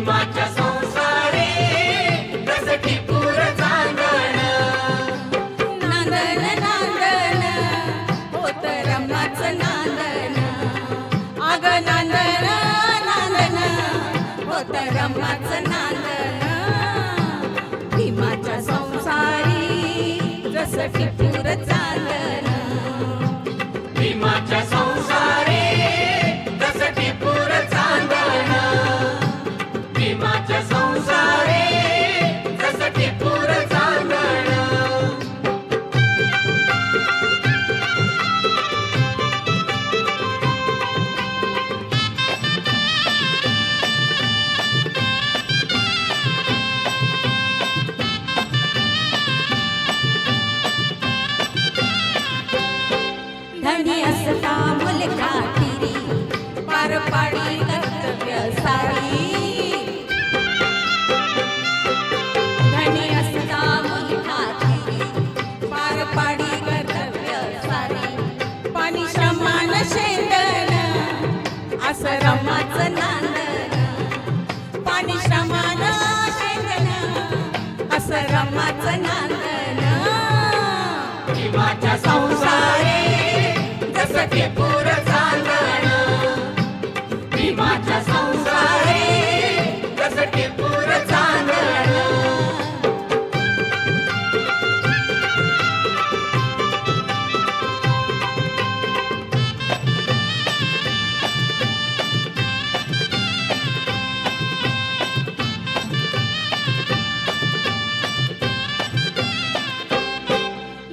भीमाच्या संसारी रस टिपूर चांदण. नांदन नांदन होत रमाचं नांदन. अग नांदन नांदन होत रमाचं नांदन. भीमाच्या संसारी रस टिपूर चांदन. भीमाच्या संसारी रस टिपूर चांदण. भीमाच्या संसारी रस टिपूर चांदण. धनी असता मुलगा फिरी पार पाडी कर्तव्य सारी. धनी असता मुलगा फिरी पार पाडी कर्तव्य सारी. पाणी श्रमान शेंदन असं रमाचं नांदन. पाणी श्रमान शेंदन असं रमाचं नांदन. भीमाच्या संसारी रस टिपूर चांदण. भीमाच्या संसारी रस टिपूर चांदण.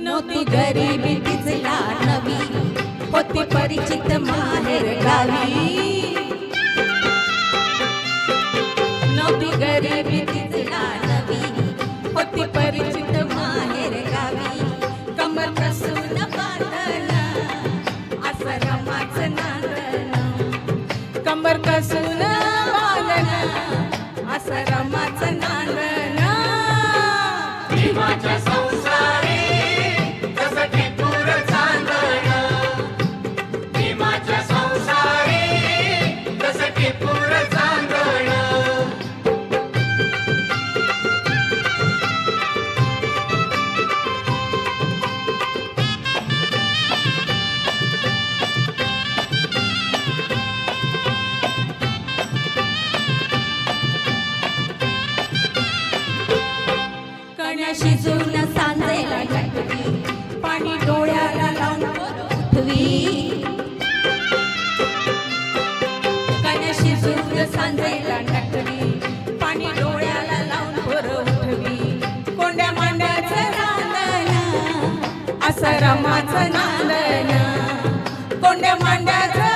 नव्हती गरिबी तिचला नवी होती परिचित माहेर गावी. नव्हती गरिबी तिचला नवी होती परिचित माहेर गावी. कमर कसून बांधन असं रमाचं नांदन. कमर कसून बांधन असं रमाचं नांदन. भीमाच्या संसारी रस टिपूर चांदण. भीमाच्या संसारी रस टिपूर चांदण. कण्या शिजून सांजेला लटवी पाणी डोळ्याला लावून उठवी. कण्या शिजून सांजेला लटवी पाणी डोळ्याला लावून पोर उठवी. कोंड्या मांड्याचं रांधण असं रमाचं नांदन. कोंड्या मांड्याचं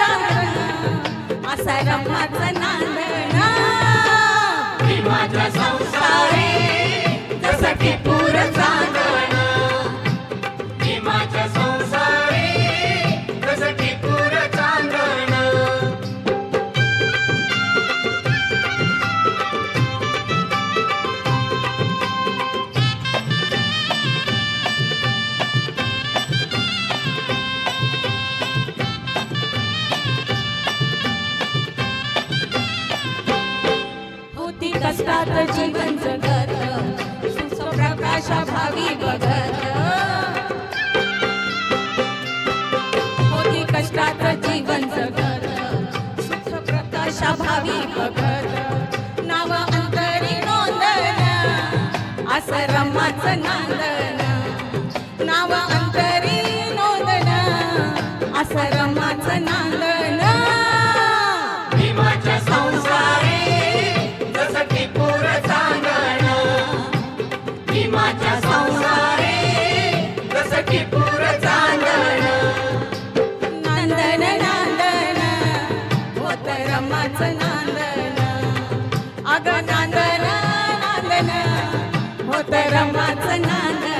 रांधण असं रमाचं नांदन. भीमाच्या संसारी रस टिपूर चांदण. भीमाच्या संसारी रस टिपूर चांदण. होती कष्टात जीवन जगत सुप्रकाशा भावी बघत. होती कष्टात जीवन जगत सुप्रकाशा भावी बघत. नाव अंतरी नोंदन असं रमाचं नांदन. नाव अंतरी नोंदन असं रमाचं नांदन. भीमाच्या संसारी रस टिपूर चांदण. भीमाच्या संसारी रस टिपूर चांदण. नांदन नांदन होत रमाचं नांदन. अग नांदन नांदन होत रमाचं नांदन.